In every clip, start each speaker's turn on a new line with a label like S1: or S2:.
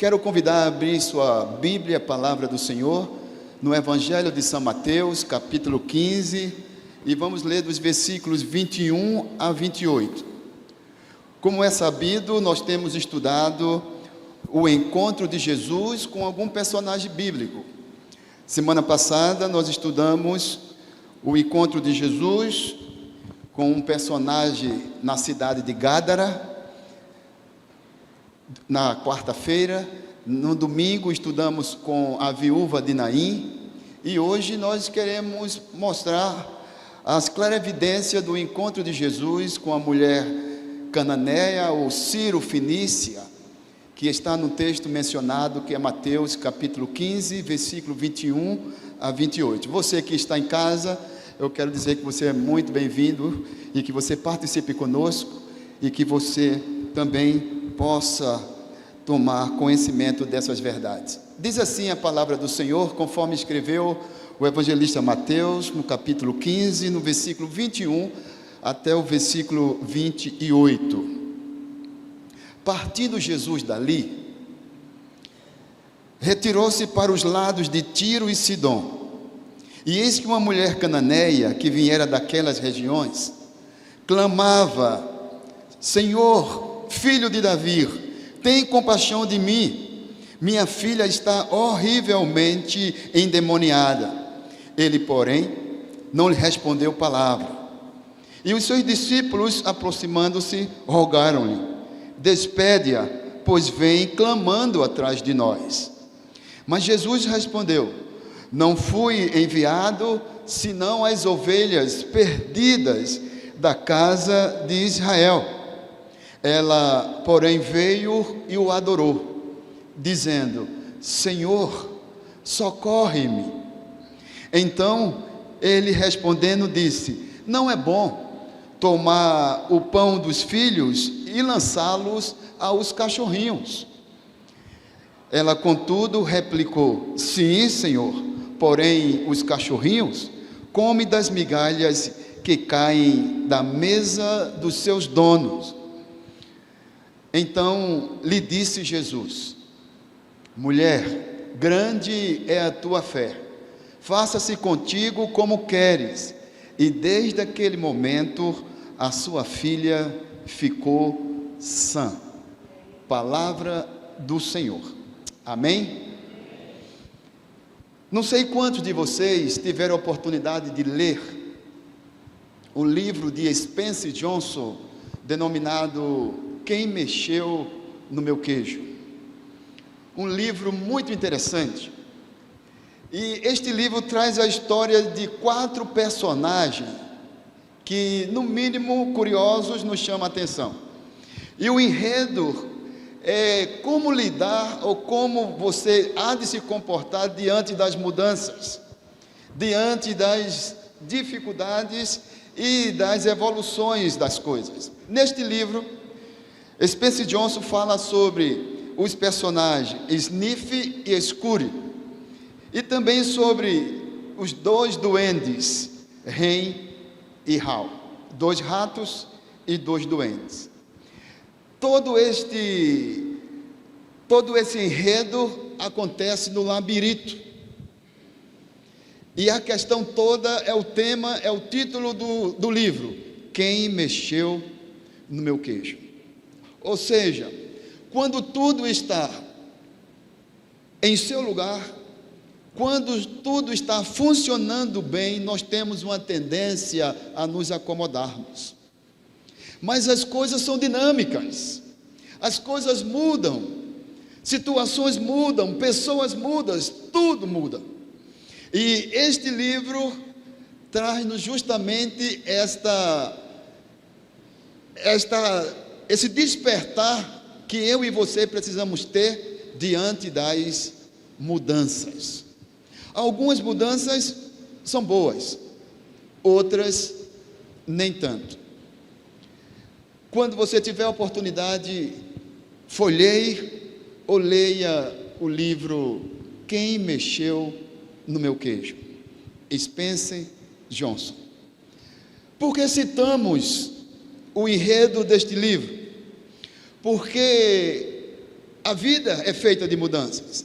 S1: Quero convidar a abrir sua Bíblia, a palavra do Senhor, no Evangelho de São Mateus, capítulo 15, e vamos ler dos versículos 21 a 28. Como é sabido, nós temos estudado o encontro de Jesus com algum personagem bíblico. Semana passada nós estudamos o encontro de Jesus com um personagem na cidade de Gádara. Na quarta-feira, no domingo, estudamos com a viúva de Naim, e hoje nós queremos mostrar as clarividências do encontro de Jesus com a mulher cananeia ou Ciro-fenícia, que está no texto mencionado, que é Mateus capítulo 15, versículo 21 a 28. Você que está em casa, eu quero dizer que você é muito bem-vindo e que você participe conosco e que você também possa tomar conhecimento dessas verdades. Diz assim a palavra do Senhor, conforme escreveu o evangelista Mateus, no capítulo 15, no versículo 21 até o versículo 28. Partindo Jesus dali, retirou-se para os lados de Tiro e Sidom. E eis que uma mulher cananeia, que viera daquelas regiões, clamava: Senhor, filho de Davi, tem compaixão de mim, minha filha está horrivelmente endemoniada. Ele, porém, não lhe respondeu palavra. E os seus discípulos, aproximando-se, rogaram-lhe: despede-a, pois vem clamando atrás de nós. Mas Jesus respondeu: não fui enviado senão as ovelhas perdidas da casa de Israel. Ela, porém, veio e o adorou, dizendo: Senhor, socorre-me. Então ele respondendo disse: não é bom tomar o pão dos filhos e lançá-los aos cachorrinhos. Ela, contudo, replicou: sim, Senhor, porém os cachorrinhos comem das migalhas que caem da mesa dos seus donos. Então lhe disse Jesus: mulher, grande é a tua fé, faça-se contigo como queres. E desde aquele momento a sua filha ficou sã. Palavra do Senhor. Amém? Não sei quantos de vocês tiveram a oportunidade de ler o livro de Spencer Johnson, denominado Quem Mexeu no Meu Queijo. Um livro muito interessante. E este livro traz a história de 4 personagens que, no mínimo, curiosos, nos chamam a atenção. E o enredo é como lidar ou como você há de se comportar diante das mudanças, diante das dificuldades e das evoluções das coisas. Neste livro, Spencer Johnson fala sobre os personagens Sniff e Scurry, e também sobre os 2 duendes, Ren e Hal, 2 ratos e 2 duendes. Todo esse enredo acontece no labirinto. E a questão toda é o tema, é o título do livro: Quem Mexeu no Meu Queijo. Ou seja, quando tudo está em seu lugar, quando tudo está funcionando bem, nós temos uma tendência a nos acomodarmos. Mas as coisas são dinâmicas, as coisas mudam, situações mudam, pessoas mudam, tudo muda. E este livro traz-nos justamente esse despertar que eu e você precisamos ter diante das mudanças. Algumas mudanças são boas, outras nem tanto. Quando você tiver a oportunidade, folheie ou leia o livro Quem Mexeu no Meu Queijo, Spencer Johnson. Por que citamos o enredo deste livro? Porque A vida é feita de mudanças.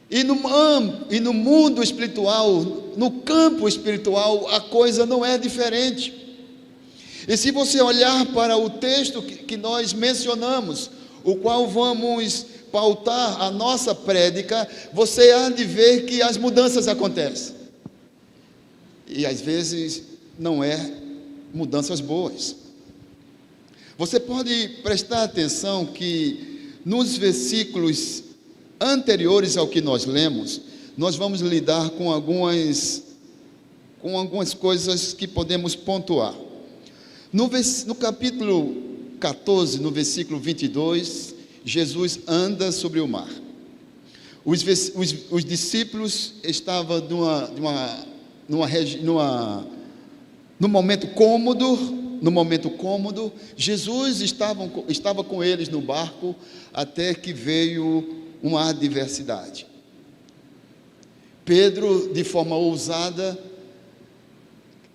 S1: E no mundo espiritual, no campo espiritual, a coisa não é diferente. E se você olhar para o texto que nós mencionamos, o qual vamos pautar a nossa prédica, você há de ver que as mudanças acontecem. E às vezes não é mudanças boas. Você pode prestar atenção que nos versículos anteriores ao que nós lemos, nós vamos lidar com algumas coisas que podemos pontuar. No capítulo 14, no versículo 22, Jesus anda sobre o mar. Os discípulos estavam num momento cômodo. Jesus estava com eles no barco, até que veio uma adversidade. Pedro, de forma ousada,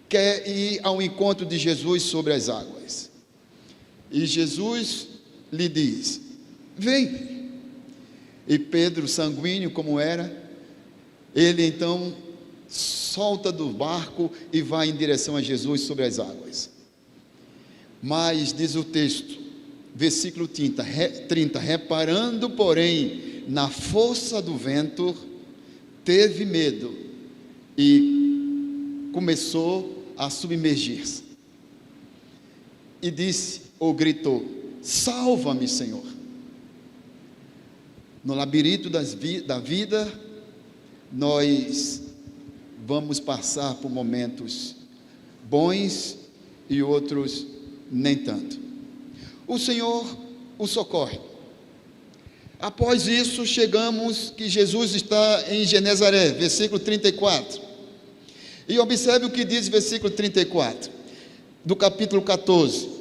S1: quer ir ao encontro de Jesus sobre as águas. E Jesus lhe diz: vem. E Pedro, sanguíneo como era, ele então solta do barco e vai em direção a Jesus sobre as águas. Mas, diz o texto, versículo 30, reparando, porém, na força do vento, teve medo e começou a submergir-se. E disse, ou gritou: salva-me, Senhor. No labirinto da vida, nós vamos passar por momentos bons e outros nem tanto. O Senhor o socorre. Após isso, chegamos que Jesus está em Genezaré, versículo 34. E observe o que diz o versículo 34, do capítulo 14.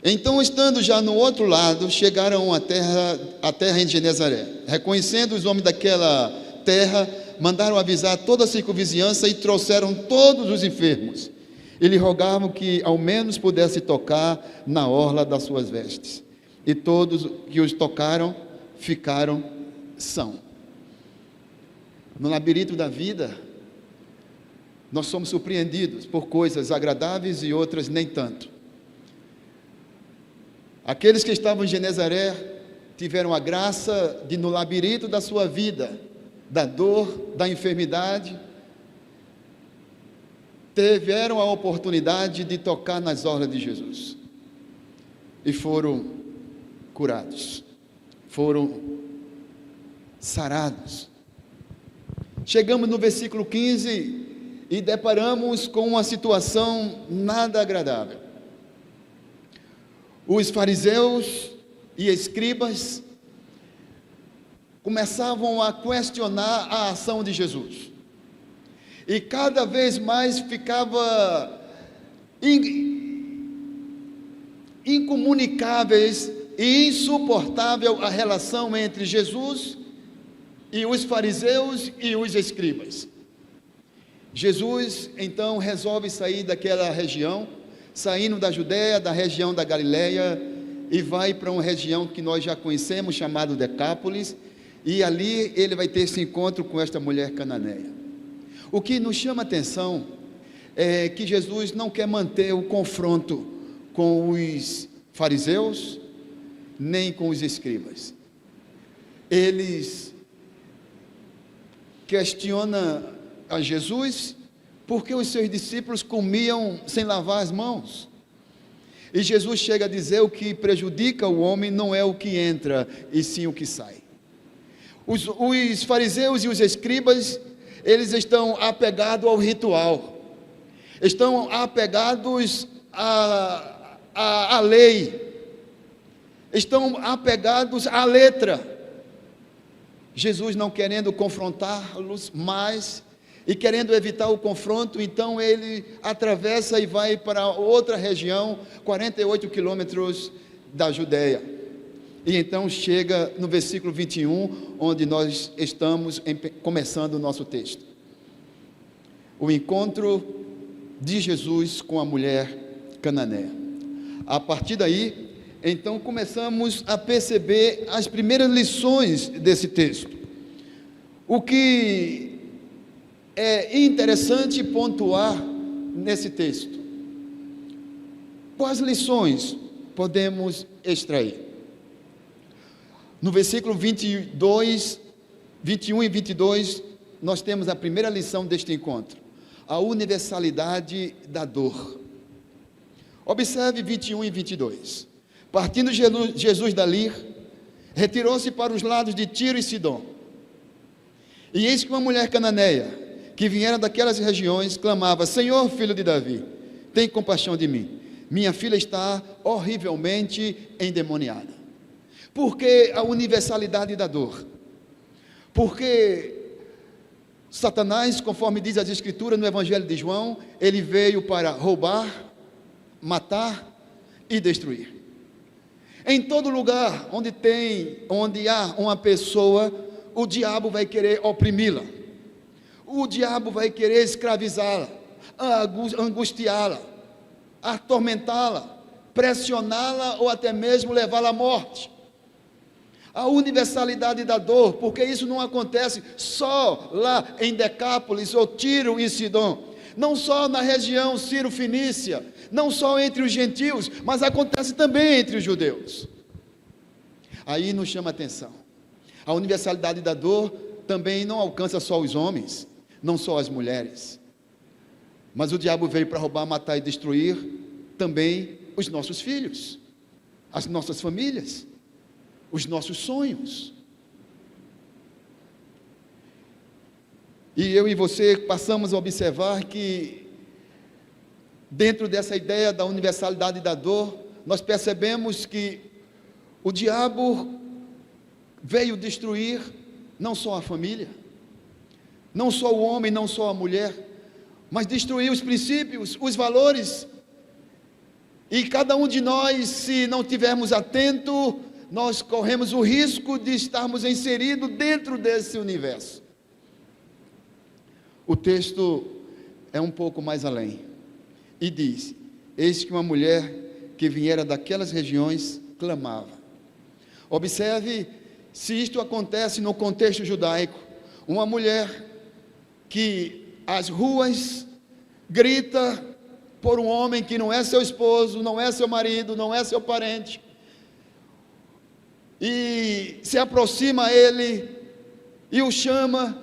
S1: Então, estando já no outro lado, chegaram à terra em Genezaré. Reconhecendo os homens daquela terra, mandaram avisar toda a circunvizinhança e trouxeram todos os enfermos. E lhe rogavam que ao menos pudesse tocar na orla das suas vestes. E todos que os tocaram ficaram sãos. No labirinto da vida, nós somos surpreendidos por coisas agradáveis e outras nem tanto. Aqueles que estavam em Genezaré tiveram a graça de, no labirinto da sua vida, da dor, da enfermidade, tiveram a oportunidade de tocar nas orlas de Jesus e foram curados, foram sarados. Chegamos no versículo 15 e deparamos com uma situação nada agradável. Os fariseus e escribas começavam a questionar a ação de Jesus. E cada vez mais ficava incomunicáveis e insuportável a relação entre Jesus e os fariseus e os escribas. Jesus então resolve sair daquela região, saindo da Judéia, da região da Galileia, e vai para uma região que nós já conhecemos, chamada Decápolis, e ali ele vai ter esse encontro com esta mulher cananeia. O que nos chama a atenção é que Jesus não quer manter o confronto com os fariseus, nem com os escribas. Eles questionam a Jesus porque os seus discípulos comiam sem lavar as mãos. E Jesus chega a dizer: o que prejudica o homem não é o que entra, e sim o que sai. Os fariseus e os escribas, eles estão apegados ao ritual, estão apegados à lei, estão apegados à letra. Jesus, não querendo confrontá-los mais e querendo evitar o confronto, então ele atravessa e vai para outra região, 48 quilômetros da Judéia. E então chega no versículo 21, onde nós estamos começando o nosso texto. O encontro de Jesus com a mulher cananeia. A partir daí, então começamos a perceber as primeiras lições desse texto. O que é interessante pontuar nesse texto: quais lições podemos extrair? No versículo 22, 21 e 22, nós temos a primeira lição deste encontro: a universalidade da dor. Observe 21 e 22. Partindo Jesus dali, retirou-se para os lados de Tiro e Sidom. E eis que uma mulher cananeia, que viera daquelas regiões, clamava: Senhor, filho de Davi, tem compaixão de mim. Minha filha está horrivelmente endemoniada. Por que a universalidade da dor? Porque Satanás, conforme diz as Escrituras no Evangelho de João, ele veio para roubar, matar e destruir. Em todo lugar onde há uma pessoa, o diabo vai querer oprimi-la, o diabo vai querer escravizá-la, angustiá-la, atormentá-la, pressioná-la ou até mesmo levá-la à morte. A universalidade da dor, porque isso não acontece só lá em Decápolis ou Tiro e Sidom, não só na região Ciro-Fenícia, não só entre os gentios, mas acontece também entre os judeus. Aí nos chama a atenção: a universalidade da dor também não alcança só os homens, não só as mulheres, mas o diabo veio para roubar, matar e destruir também os nossos filhos, as nossas famílias, os nossos sonhos. E eu e você passamos a observar que, dentro dessa ideia da universalidade da dor, nós percebemos que o diabo veio destruir não só a família, não só o homem, não só a mulher, mas destruir os princípios, os valores. E cada um de nós, se não tivermos atento, nós corremos o risco de estarmos inseridos dentro desse universo. O texto é um pouco mais além e diz: eis que uma mulher que viera daquelas regiões clamava. Observe se isto acontece no contexto judaico. Uma mulher que às ruas grita por um homem que não é seu esposo, não é seu marido, não é seu parente, e se aproxima a ele e o chama.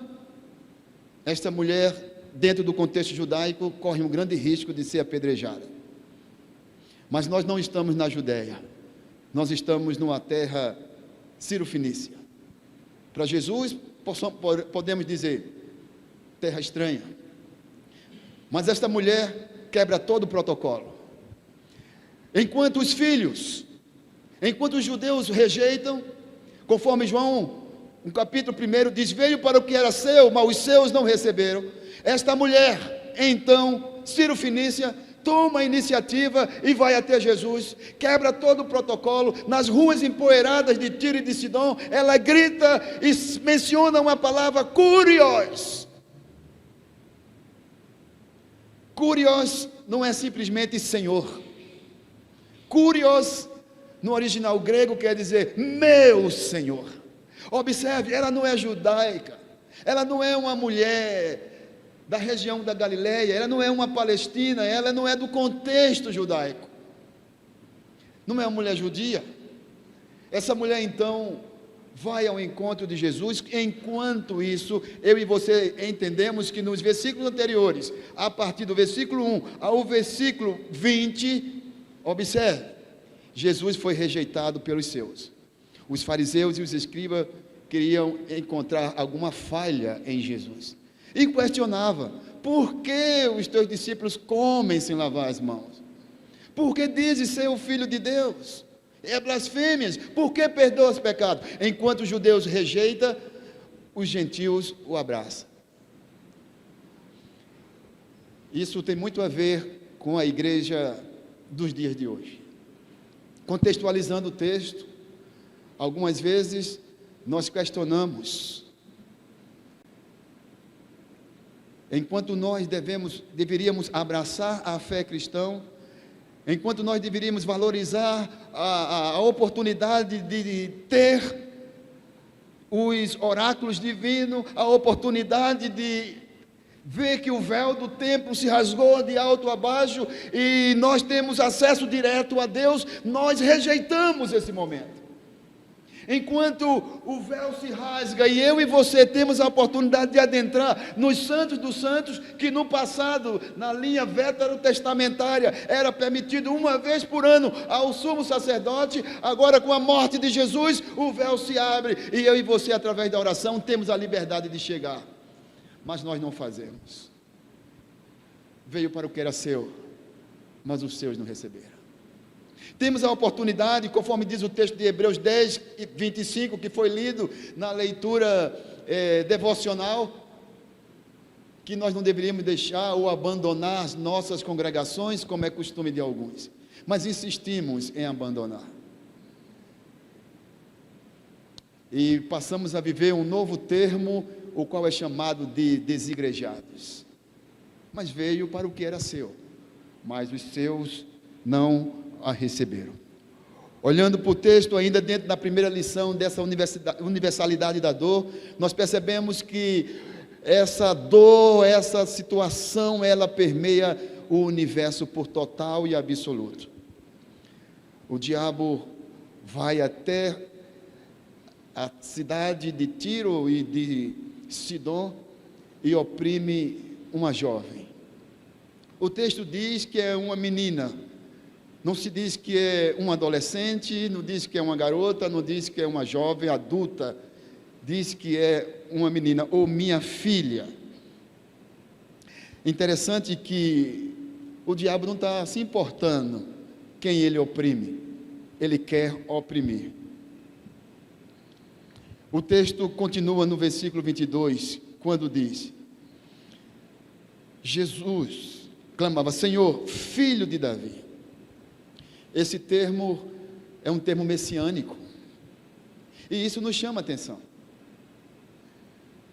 S1: Esta mulher, dentro do contexto judaico, corre um grande risco de ser apedrejada. Mas nós não estamos na Judéia, nós estamos numa terra Ciro-Fenícia. Para Jesus, podemos dizer, terra estranha. Mas esta mulher quebra todo o protocolo. Enquanto os filhos, enquanto os judeus rejeitam, conforme João, no capítulo 1, diz: veio para o que era seu, mas os seus não receberam. Esta mulher, então, Ciro-Fenícia, toma a iniciativa e vai até Jesus, quebra todo o protocolo, nas ruas empoeiradas de Tiro e de Sidom, ela grita e menciona uma palavra: Kurios. Kurios não é simplesmente Senhor. Kurios, no original grego, quer dizer meu Senhor. Observe, ela não é judaica, ela não é uma mulher da região da Galileia, ela não é uma palestina, ela não é do contexto judaico, não é uma mulher judia. Essa mulher então vai ao encontro de Jesus. Enquanto isso, eu e você entendemos que nos versículos anteriores, a partir do versículo 1 ao versículo 20, observe, Jesus foi rejeitado pelos seus. Os fariseus e os escribas queriam encontrar alguma falha em Jesus e questionava: por que os teus discípulos comem sem lavar as mãos? Por que dizes ser o filho de Deus? É blasfêmias. Por que perdoa os pecados? Enquanto os judeus rejeitam, os gentios o abraçam. Isso tem muito a ver com a igreja dos dias de hoje. Contextualizando o texto, algumas vezes nós questionamos, enquanto nós deveríamos abraçar a fé cristã, enquanto nós deveríamos valorizar a oportunidade de ter os oráculos divinos, a oportunidade de ver que o véu do templo se rasgou de alto a baixo e nós temos acesso direto a Deus, nós rejeitamos esse momento. Enquanto o véu se rasga e eu e você temos a oportunidade de adentrar nos santos dos santos, que no passado, na linha veterotestamentária, era permitido uma vez por ano ao sumo sacerdote, agora com a morte de Jesus, o véu se abre e eu e você, através da oração, temos a liberdade de chegar. Mas nós não fazemos. Veio para o que era seu, mas os seus não receberam. Temos a oportunidade, conforme diz o texto de Hebreus 10, 25, que foi lido na leitura devocional, que nós não deveríamos deixar ou abandonar as nossas congregações, como é costume de alguns, mas insistimos em abandonar. E passamos a viver um novo termo, o qual é chamado de desigrejados. Mas veio para o que era seu, mas os seus não a receberam. Olhando para o texto, ainda dentro da primeira lição dessa universalidade da dor, nós percebemos que essa dor, essa situação, ela permeia o universo por total e absoluto. O diabo vai até a cidade de Tiro e de Sidom e oprime uma jovem. O texto diz que é uma menina. Não se diz que é um adolescente, não diz que é uma garota, não diz que é uma jovem adulta, diz que é uma menina, ou minha filha. Interessante que o diabo não está se importando quem ele oprime, ele quer oprimir. O texto continua no versículo 22, quando diz: Jesus clamava, Senhor, filho de Davi. Esse termo é um termo messiânico, e isso nos chama a atenção.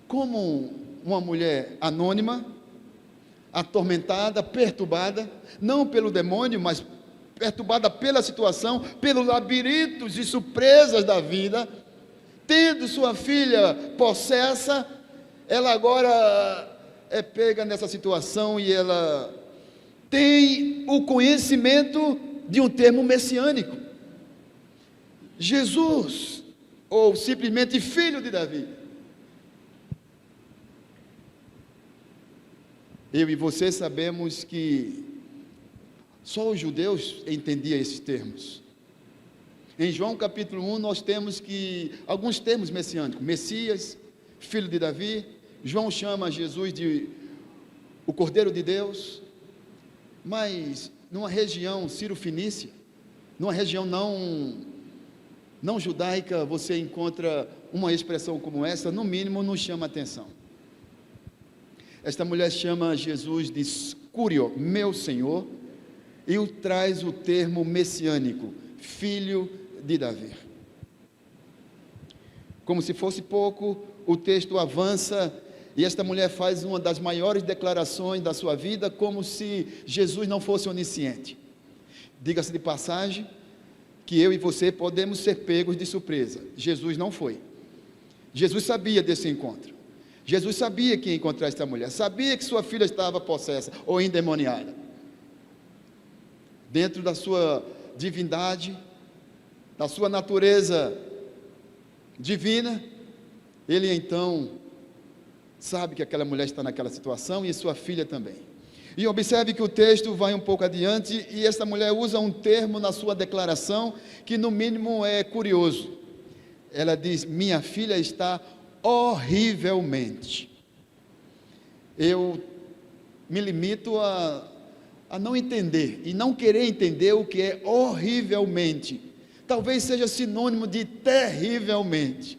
S1: Como uma mulher anônima, atormentada, perturbada, não pelo demônio, mas perturbada pela situação, pelos labirintos e surpresas da vida, tendo sua filha possessa, ela agora é pega nessa situação e ela tem o conhecimento de um termo messiânico. Jesus, ou simplesmente filho de Davi. Eu e você sabemos que só os judeus entendiam esses termos. Em João capítulo 1 nós temos alguns termos messiânicos: Messias, filho de Davi. João chama Jesus de o Cordeiro de Deus. Mas numa região sírio-fenícia, numa região não judaica, você encontra uma expressão como essa, no mínimo nos chama a atenção. Esta mulher chama Jesus de Escúrio, meu Senhor, e traz o termo messiânico, filho de Davi. Como se fosse pouco, o texto avança e esta mulher faz uma das maiores declarações da sua vida, como se Jesus não fosse onisciente. Diga-se de passagem que eu e você podemos ser pegos de surpresa. Jesus não foi. Jesus sabia desse encontro. Jesus sabia que ia encontrar esta mulher, sabia que sua filha estava possessa ou endemoniada. Dentro da sua divindade, da sua natureza divina, ele então sabe que aquela mulher está naquela situação e sua filha também. E observe que o texto vai um pouco adiante e essa mulher usa um termo na sua declaração que no mínimo é curioso. Ela diz, minha filha está horrivelmente. Eu me limito a não entender e não querer entender o que é horrivelmente. Talvez seja sinônimo de terrivelmente.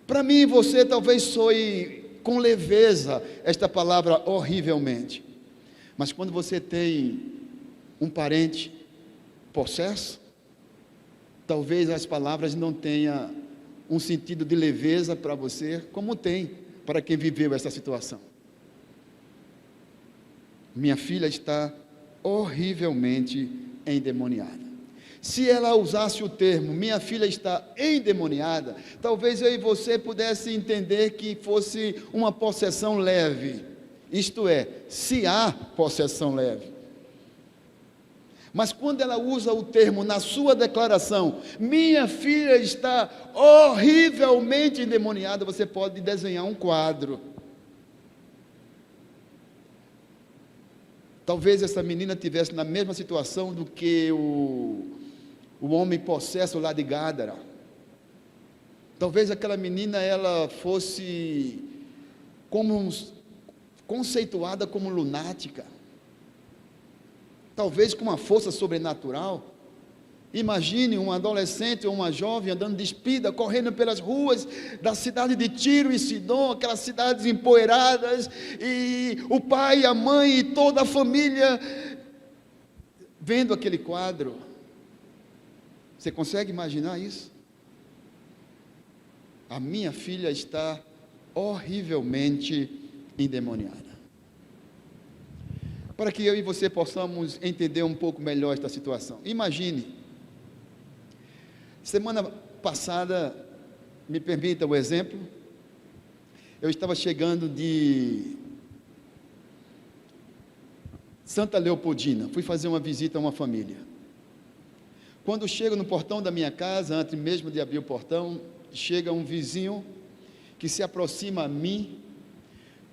S1: Para mim e você talvez soe com leveza esta palavra horrivelmente. Mas quando você tem um parente possesso, talvez as palavras não tenham um sentido de leveza para você, como tem para quem viveu essa situação. Minha filha está horrivelmente endemoniada. Se ela usasse o termo, minha filha está endemoniada, talvez eu e você pudesse entender que fosse uma possessão leve, isto é, se há possessão leve. Mas quando ela usa o termo na sua declaração, minha filha está horrivelmente endemoniada, você pode desenhar um quadro. Talvez essa menina tivesse na mesma situação do que o homem possesso lá de Gádara. Talvez aquela menina ela fosse conceituada como lunática. Talvez com uma força sobrenatural. Imagine um adolescente ou uma jovem andando despida, correndo pelas ruas da cidade de Tiro e Sidom, aquelas cidades empoeiradas, e o pai, a mãe e toda a família vendo aquele quadro. Você consegue imaginar isso? A minha filha está horrivelmente endemoniada. Para que eu e você possamos entender um pouco melhor esta situação. Imagine, semana passada, me permita o exemplo, eu estava chegando de Santa Leopoldina, fui fazer uma visita a uma família. Quando chego no portão da minha casa, antes mesmo de abrir o portão, chega um vizinho que se aproxima a mim,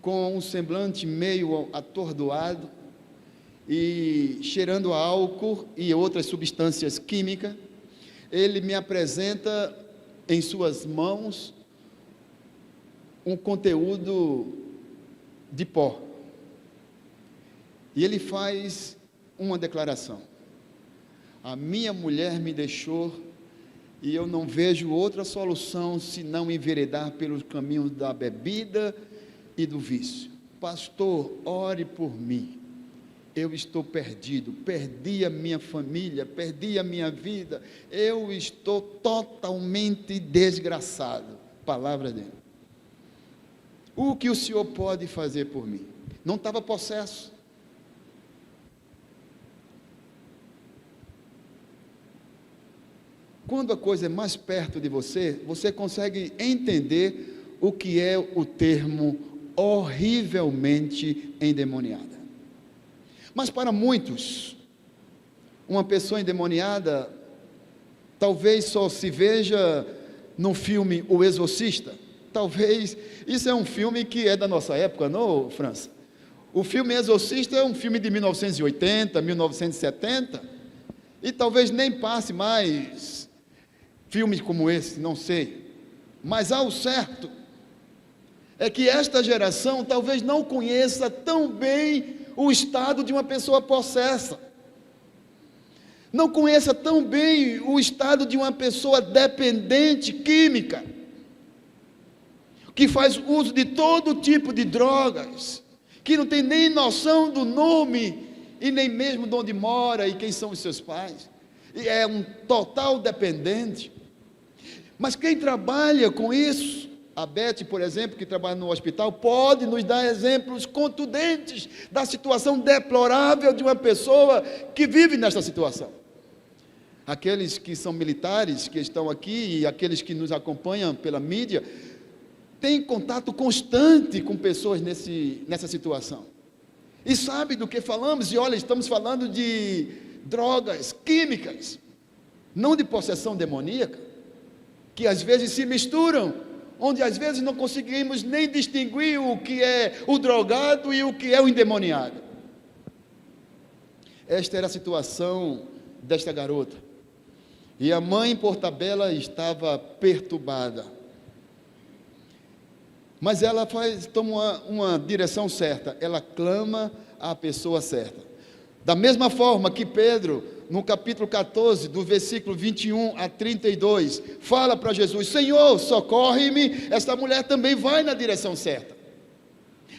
S1: com um semblante meio atordoado, e cheirando a álcool e outras substâncias químicas. Ele me apresenta em suas mãos um conteúdo de pó, e ele faz uma declaração: a minha mulher me deixou e eu não vejo outra solução senão enveredar pelos caminhos da bebida e do vício. Pastor, ore por mim. Eu estou perdido, perdi a minha família, perdi a minha vida, eu estou totalmente desgraçado. Palavra dele. O que o Senhor pode fazer por mim? Não estava possesso. Quando a coisa é mais perto de você, você consegue entender o que é o termo horrivelmente endemoniada. Mas para muitos, uma pessoa endemoniada talvez só se veja no filme O Exorcista. Talvez, isso é um filme que é da nossa época, não, França? O filme Exorcista é um filme de 1980, 1970, e talvez nem passe mais filmes como esse, não sei. Mas ao certo é que esta geração talvez não conheça tão bem o estado de uma pessoa possessa, não conheça tão bem o estado de uma pessoa dependente química, que faz uso de todo tipo de drogas, que não tem nem noção do nome, e nem mesmo de onde mora e quem são os seus pais, e é um total dependente. Mas quem trabalha com isso, a Beth, por exemplo, que trabalha no hospital, pode nos dar exemplos contundentes da situação deplorável de uma pessoa que vive nesta situação. Aqueles que são militares, que estão aqui, e aqueles que nos acompanham pela mídia, têm contato constante com pessoas nessa situação. E sabe do que falamos? E olha, estamos falando de drogas químicas, não de possessão demoníaca, que às vezes se misturam, onde às vezes não conseguimos nem distinguir o que é o drogado e o que é o endemoniado. Esta era a situação desta garota, e a mãe, por tabela, estava perturbada, mas ela toma uma direção certa, ela clama à pessoa certa, da mesma forma que Pedro, no capítulo 14, do versículo 21 a 32, fala para Jesus: Senhor, socorre-me. Esta mulher também vai na direção certa.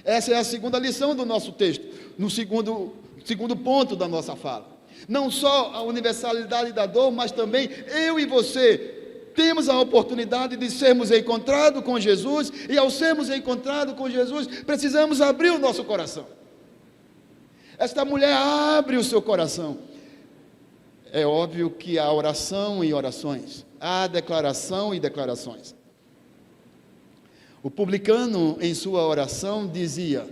S1: Essa é a segunda lição do nosso texto, no segundo ponto da nossa fala. Não só a universalidade da dor, mas também eu e você temos a oportunidade de sermos encontrados com Jesus, e ao sermos encontrados com Jesus, precisamos abrir o nosso coração. Esta mulher abre o seu coração. É óbvio que há oração e orações, há declaração e declarações. O publicano, em sua oração, dizia,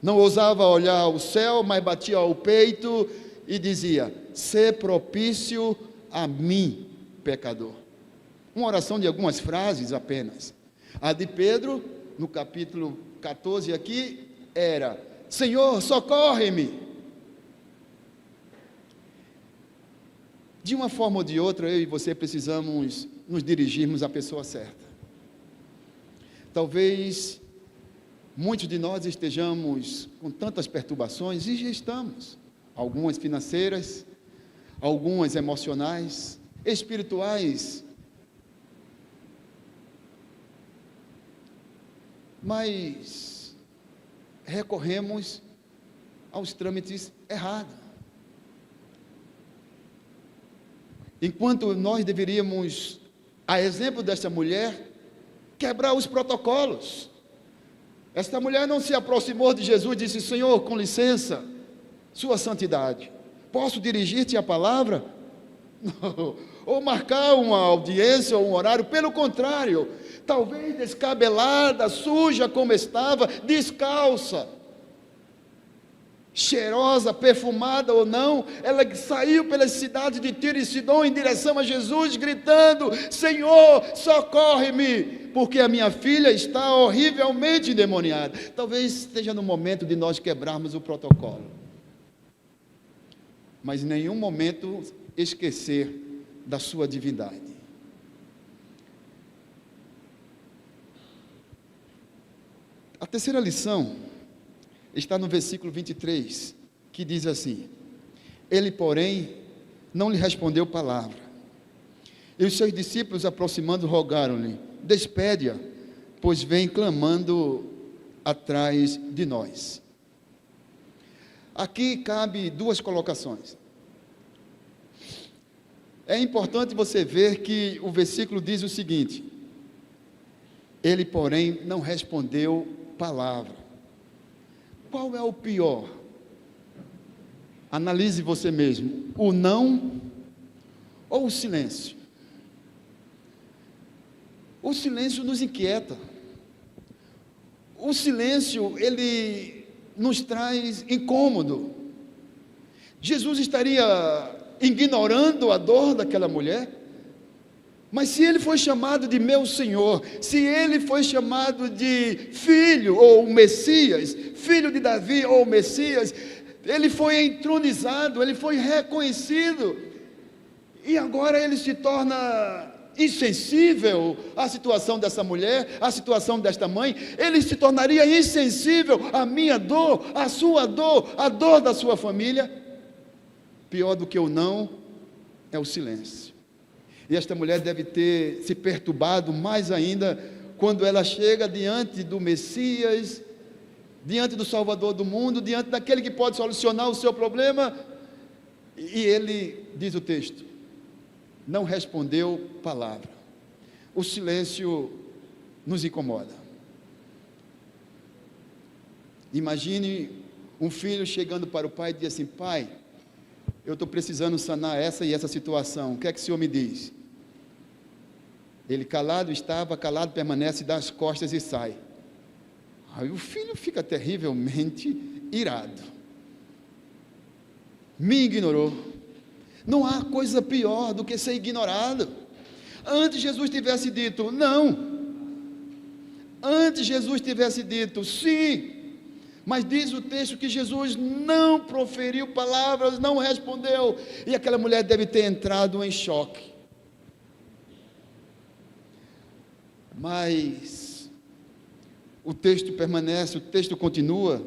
S1: não ousava olhar ao céu, mas batia ao peito e dizia, sê propício a mim, pecador. Uma oração de algumas frases apenas. A de Pedro, no capítulo 14 aqui, era, Senhor, socorre-me. De uma forma ou de outra, eu e você precisamos nos dirigirmos à pessoa certa. Talvez muitos de nós estejamos com tantas perturbações, e já estamos. Algumas financeiras, algumas emocionais, espirituais. Mas recorremos aos trâmites errados. Enquanto nós deveríamos, a exemplo desta mulher, quebrar os protocolos. Esta mulher não se aproximou de Jesus e disse, Senhor, com licença, sua santidade, posso dirigir-te a palavra? Não. Ou marcar uma audiência ou um horário, pelo contrário, talvez descabelada, suja como estava, descalça, cheirosa, perfumada ou não, ela saiu pelas cidades de Tiro e Sidom em direção a Jesus, gritando, Senhor, socorre-me, porque a minha filha está horrivelmente endemoniada. Talvez esteja no momento de nós quebrarmos o protocolo, mas em nenhum momento esquecer da sua divindade. A terceira lição está no versículo 23, que diz assim, ele, porém, não lhe respondeu palavra. E os seus discípulos, aproximando, rogaram-lhe, despede-a, pois vem clamando atrás de nós. Aqui cabe duas colocações. É importante você ver que o versículo diz o seguinte, ele, porém, não respondeu palavra. Qual é o pior? Analise você mesmo, o não ou o silêncio? O silêncio nos inquieta. O silêncio, ele nos traz incômodo. Jesus estaria ignorando a dor daquela mulher? Mas se ele foi chamado de meu Senhor, se ele foi chamado de filho ou Messias, filho de Davi ou Messias, ele foi entronizado, ele foi reconhecido, e agora ele se torna insensível à situação dessa mulher, à situação desta mãe, ele se tornaria insensível à minha dor, à sua dor, à dor da sua família. Pior do que o não é o silêncio. E esta mulher deve ter se perturbado mais ainda quando ela chega diante do Messias, diante do Salvador do mundo, diante daquele que pode solucionar o seu problema, e ele, diz o texto, não respondeu palavra. O silêncio nos incomoda. Imagine um filho chegando para o pai e diz assim, pai, eu estou precisando sanar essa e essa situação, o que é que o senhor me diz? Ele calado estava, calado permanece, dá as costas e sai. Aí o filho fica terrivelmente irado. Me ignorou. Não há coisa pior do que ser ignorado. Antes Jesus tivesse dito não. Antes Jesus tivesse dito sim. Mas diz o texto que Jesus não proferiu palavras, não respondeu. E aquela mulher deve ter entrado em choque. Mas o texto permanece, o texto continua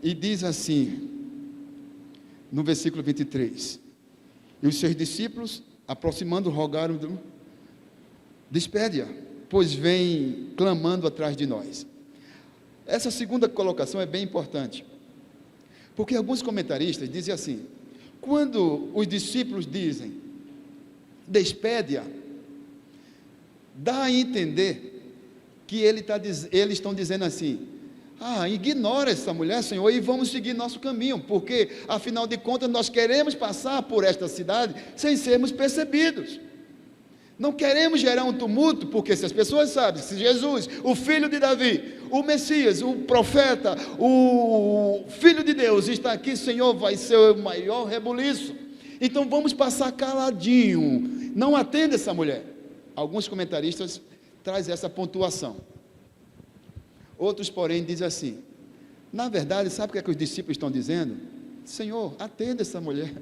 S1: e diz assim, no versículo 23, e os seus discípulos, aproximando, rogaram, despede-a, pois vem clamando atrás de nós. Essa segunda colocação é bem importante, porque alguns comentaristas dizem assim, quando os discípulos dizem, despede-a, dá a entender que eles estão dizendo assim, Ignora essa mulher, Senhor, e vamos seguir nosso caminho, porque afinal de contas nós queremos passar por esta cidade sem sermos percebidos. Não queremos gerar um tumulto, porque se as pessoas sabem, se Jesus, o filho de Davi, o Messias, o profeta, o Filho de Deus está aqui, Senhor, vai ser o maior rebuliço. Então vamos passar caladinho, não atenda essa mulher. Alguns comentaristas trazem essa pontuação. Outros, porém, dizem assim: na verdade, sabe o que é que os discípulos estão dizendo? Senhor, atenda essa mulher.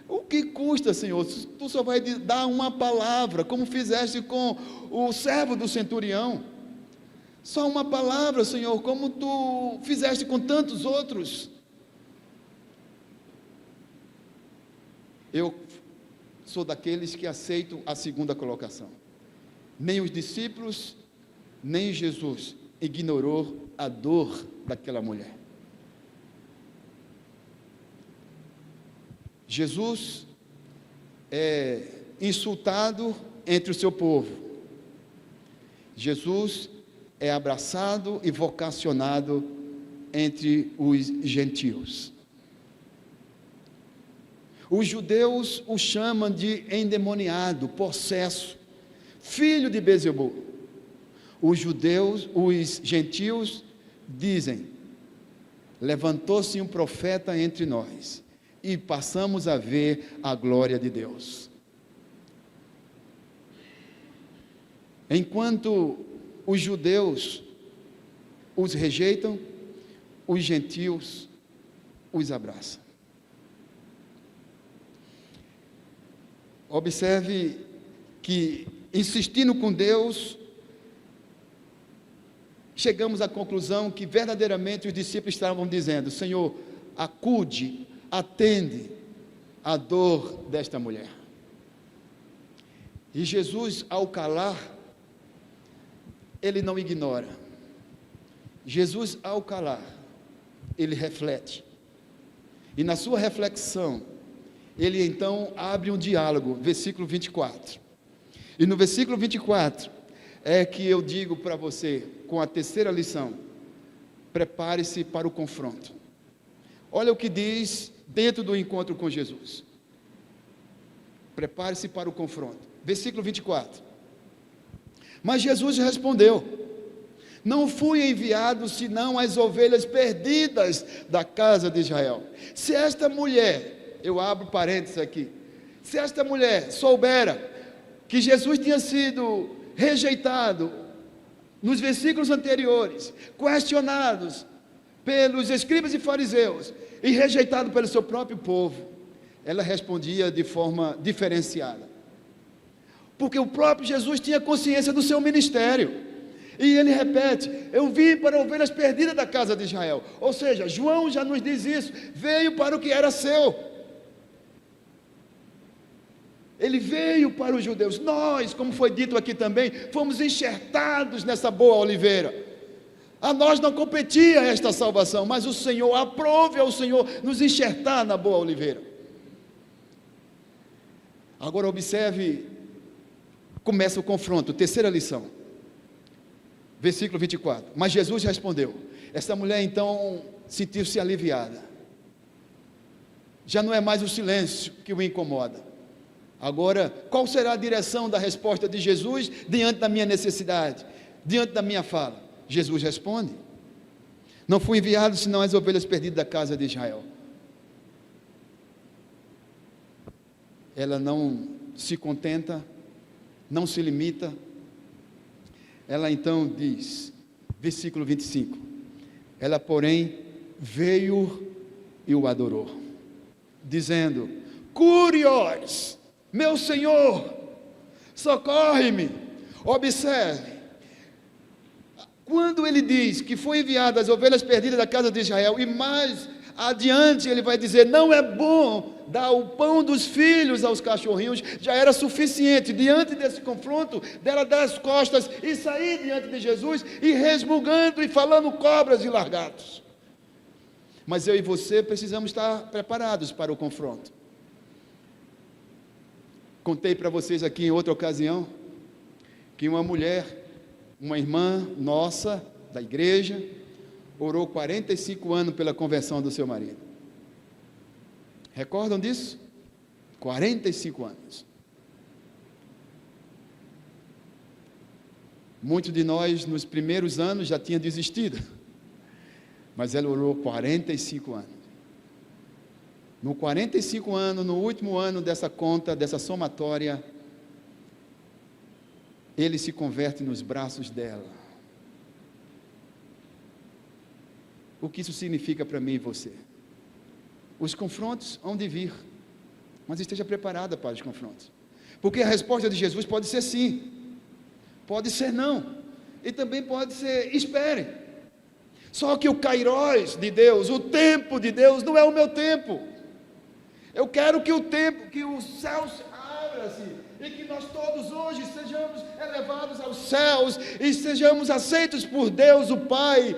S1: O que custa, Senhor? Tu só vai dar uma palavra, como fizeste com o servo do centurião. Só uma palavra, Senhor, como tu fizeste com tantos outros. Eu sou daqueles que aceitam a segunda colocação. Nem os discípulos, nem Jesus ignorou a dor daquela mulher. Jesus é insultado entre o seu povo. Jesus é abraçado e vocacionado entre os gentios. Os judeus o chamam de endemoniado, possesso, filho de Beelzebul. Os gentios dizem: levantou-se um profeta entre nós, e passamos a ver a glória de Deus. Enquanto os judeus os rejeitam, os gentios os abraçam. Observe que, insistindo com Deus, chegamos à conclusão que verdadeiramente os discípulos estavam dizendo: Senhor, acude, atende a dor desta mulher. E Jesus, ao calar, ele não ignora. Jesus, ao calar, ele reflete. E na sua reflexão, ele então abre um diálogo, versículo 24. E no versículo 24 é que eu digo para você, com a terceira lição: prepare-se para o confronto. Olha o que diz dentro do encontro com Jesus. Prepare-se para o confronto. Versículo 24. Mas Jesus respondeu: não fui enviado senão às ovelhas perdidas da casa de Israel. Se esta mulher, eu abro parênteses aqui, se esta mulher soubera que Jesus tinha sido rejeitado nos versículos anteriores, questionados pelos escribas e fariseus e rejeitado pelo seu próprio povo, ela respondia de forma diferenciada, porque o próprio Jesus tinha consciência do seu ministério. E ele repete: eu vim para ovelhas perdidas da casa de Israel. Ou seja, João já nos diz isso, veio para o que era seu. Ele veio para os judeus. Nós, como foi dito aqui também, fomos enxertados nessa boa oliveira. A nós não competia esta salvação, mas o Senhor, aprove ao Senhor nos enxertar na boa oliveira. Agora observe, começa o confronto, terceira lição. Versículo 24. Mas Jesus respondeu. Essa mulher então sentiu-se aliviada. Já não é mais o silêncio que o incomoda. Agora, qual será a direção da resposta de Jesus diante da minha necessidade, diante da minha fala? Jesus responde: não fui enviado senão as ovelhas perdidas da casa de Israel. Ela não se contenta, não se limita. Ela então diz, versículo 25, ela porém veio e o adorou, dizendo: Curiós, meu Senhor, socorre-me. Observe, quando ele diz que foi enviado as ovelhas perdidas da casa de Israel, e mais adiante ele vai dizer: não é bom dar o pão dos filhos aos cachorrinhos, já era suficiente. Diante desse confronto, dela dar as costas e sair diante de Jesus, e resmungando e falando cobras e lagartos. Mas eu e você precisamos estar preparados para o confronto. Contei para vocês aqui em outra ocasião, que uma mulher, uma irmã nossa, da igreja, orou 45 anos pela conversão do seu marido. Recordam disso? 45 anos. Muitos de nós, nos primeiros anos, já tinham desistido. Mas ela orou 45 anos. No 45 anos, no último ano dessa conta, dessa somatória, ele se converte nos braços dela. O que isso significa para mim e você? Os confrontos hão de vir, mas esteja preparada para os confrontos. Porque a resposta de Jesus pode ser sim, pode ser não, e também pode ser espere. Só que o kairos de Deus, o tempo de Deus, não é o meu tempo. Eu quero que o tempo, que os céus abram-se, e que nós todos hoje sejamos elevados aos céus, e sejamos aceitos por Deus, o Pai,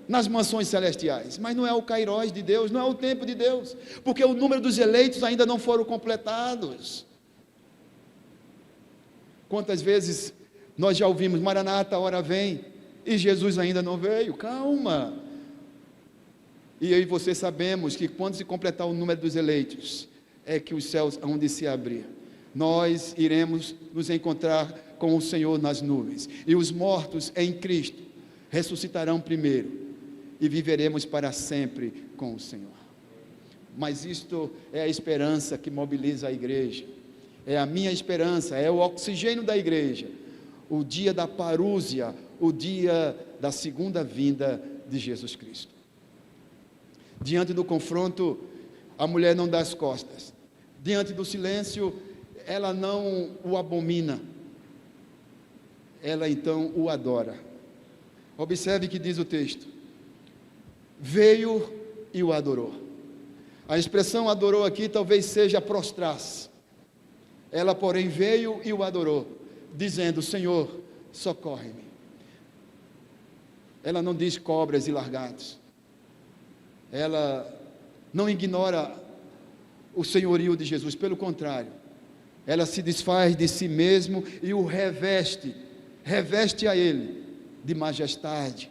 S1: nas mansões celestiais. Mas não é o kairos de Deus, não é o tempo de Deus, porque o número dos eleitos ainda não foram completados. Quantas vezes nós já ouvimos, Maranata, a hora vem, e Jesus ainda não veio? Calma. E eu e você sabemos que quando se completar o número dos eleitos, é que os céus hão de se abrir. Nós iremos nos encontrar com o Senhor nas nuvens, e os mortos em Cristo ressuscitarão primeiro, e viveremos para sempre com o Senhor. Mas isto é a esperança que mobiliza a igreja, é a minha esperança, é o oxigênio da igreja, o dia da parúzia, o dia da segunda vinda de Jesus Cristo. Diante do confronto, a mulher não dá as costas. Diante do silêncio, ela não o abomina. Ela então o adora. Observe que diz o texto: veio e o adorou. A expressão adorou aqui talvez seja prostrar-se. Ela, porém, veio e o adorou, dizendo: Senhor, socorre-me. Ela não diz cobras e largados. Ela não ignora o senhorio de Jesus, pelo contrário, ela se desfaz de si mesmo e o reveste a ele de majestade,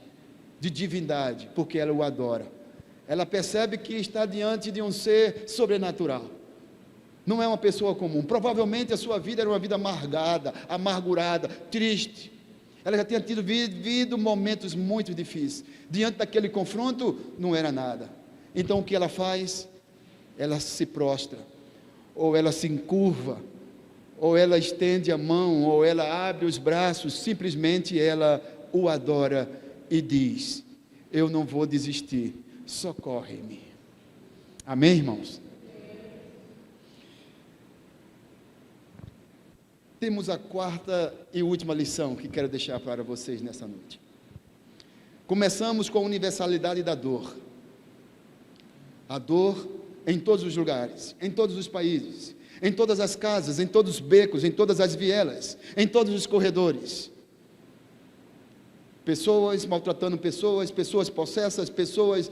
S1: de divindade, porque ela o adora. Ela percebe que está diante de um ser sobrenatural, não é uma pessoa comum. Provavelmente a sua vida era uma vida amargurada, triste. Ela já tinha vivido momentos muito difíceis. Diante daquele confronto, não era nada. Então o que ela faz? Ela se prostra, ou ela se encurva, ou ela estende a mão, ou ela abre os braços. Simplesmente ela o adora e diz: eu não vou desistir, socorre-me. Amém, irmãos? Temos a quarta e última lição que quero deixar para vocês nessa noite. Começamos com a universalidade da dor. A dor em todos os lugares, em todos os países, em todas as casas, em todos os becos, em todas as vielas, em todos os corredores. Pessoas maltratando pessoas, pessoas possessas, pessoas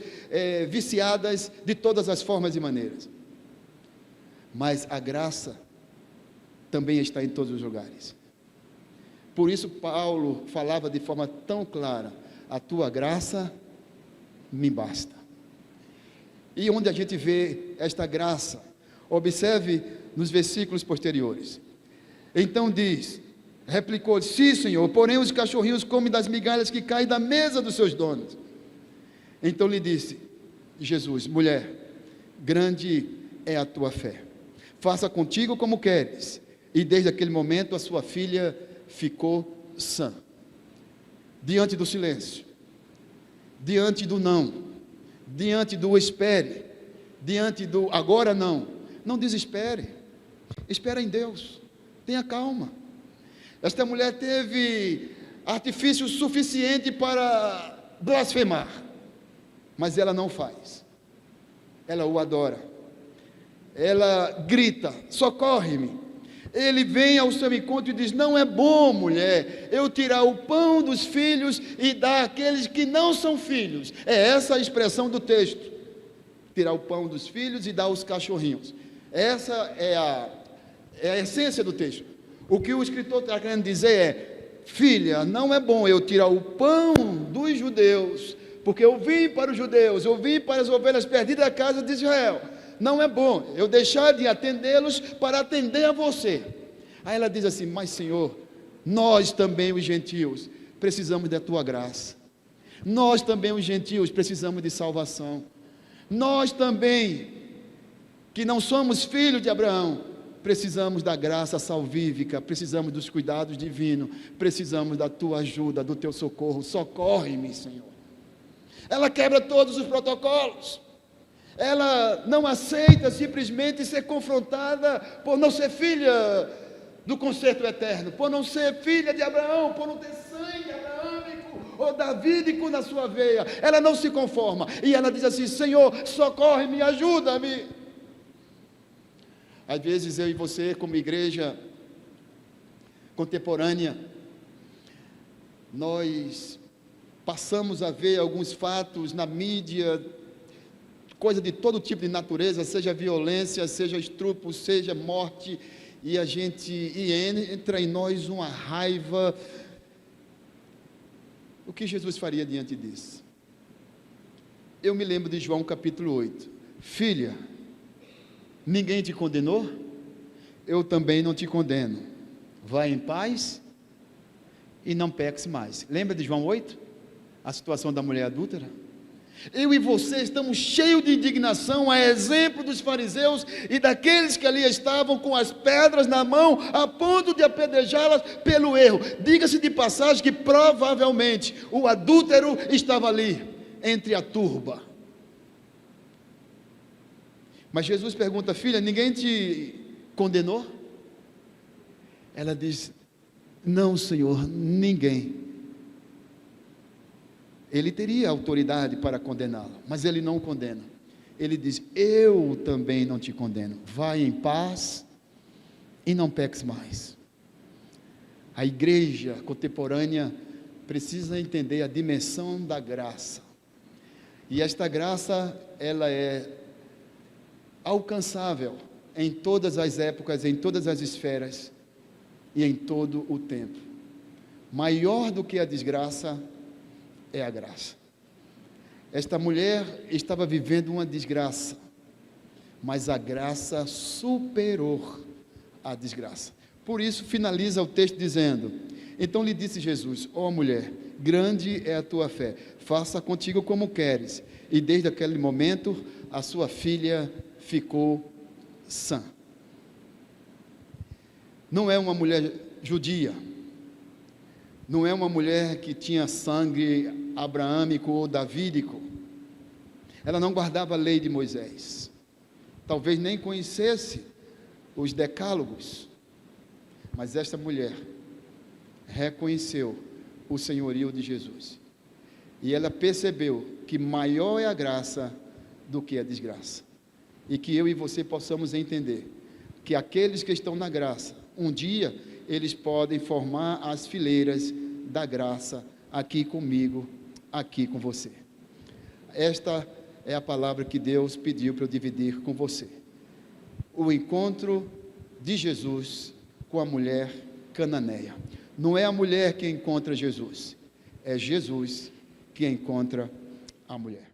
S1: viciadas de todas as formas e maneiras. Mas a graça também está em todos os lugares. Por isso Paulo falava de forma tão clara: a tua graça me basta. E onde a gente vê esta graça? Observe nos versículos posteriores. Então diz, replicou: sim, Senhor, porém os cachorrinhos comem das migalhas que caem da mesa dos seus donos. Então lhe disse Jesus: mulher, grande é a tua fé, faça contigo como queres. E desde aquele momento a sua filha ficou sã. Diante do silêncio, diante do não, diante do espere, diante do agora não desespere, espera em Deus, tenha calma. Esta mulher teve artifício suficiente para blasfemar, mas ela não faz, ela o adora, ela grita: socorre-me. Ele vem ao seu encontro e diz: não é bom, mulher, eu tirar o pão dos filhos e dar àqueles que não são filhos. É essa a expressão do texto: tirar o pão dos filhos e dar aos cachorrinhos. Essa é a essência do texto. O que o escritor está querendo dizer é: filha, não é bom eu tirar o pão dos judeus, porque eu vim para os judeus, eu vim para as ovelhas perdidas da casa de Israel. Não é bom eu deixar de atendê-los para atender a você. Aí ela diz assim: mas Senhor, nós também os gentios precisamos da tua graça. Nós também os gentios precisamos de salvação. Nós também, que não somos filhos de Abraão, precisamos da graça salvífica, precisamos dos cuidados divinos, precisamos da tua ajuda, do teu socorro. Socorre-me, Senhor. Ela quebra todos os protocolos. Ela não aceita simplesmente ser confrontada por não ser filha do concerto eterno, por não ser filha de Abraão, por não ter sangue abraâmico ou davídico na sua veia. Ela não se conforma e ela diz assim: Senhor, socorre-me, ajuda-me. Às vezes eu e você, como igreja contemporânea, nós passamos a ver alguns fatos na mídia, coisa de todo tipo de natureza, seja violência, seja estupro, seja morte, e entra em nós uma raiva. O que Jesus faria diante disso? Eu me lembro de João capítulo 8. Filha, ninguém te condenou? Eu também não te condeno. Vai em paz e não peques mais. Lembra de João 8? A situação da mulher adúltera? Eu e você estamos cheios de indignação, a exemplo dos fariseus e daqueles que ali estavam com as pedras na mão, a ponto de apedrejá-las pelo erro. Diga-se de passagem que provavelmente o adúltero estava ali, entre a turba. Mas Jesus pergunta: filha, ninguém te condenou? Ela diz: não, Senhor, ninguém. Ele teria autoridade para condená-la, mas ele não condena. Ele diz: eu também não te condeno. Vai em paz e não peques mais. A igreja contemporânea precisa entender a dimensão da graça. E esta graça, ela é alcançável em todas as épocas, em todas as esferas e em todo o tempo. Maior do que a desgraça é a graça. Esta mulher estava vivendo uma desgraça, mas a graça superou a desgraça. Por isso finaliza o texto dizendo: então lhe disse Jesus: ó mulher, grande é a tua fé, faça contigo como queres. E desde aquele momento a sua filha ficou sã. Não é uma mulher judia, não é uma mulher que tinha sangue abraâmico ou davídico. Ela não guardava a lei de Moisés, talvez nem conhecesse os decálogos, mas esta mulher reconheceu o senhorio de Jesus, e ela percebeu que maior é a graça do que a desgraça, e que eu e você possamos entender que aqueles que estão na graça, um dia eles podem formar as fileiras da graça aqui comigo, aqui com você. Esta é a palavra que Deus pediu para eu dividir com você. O encontro de Jesus com a mulher cananeia. Não é a mulher que encontra Jesus, é Jesus que encontra a mulher.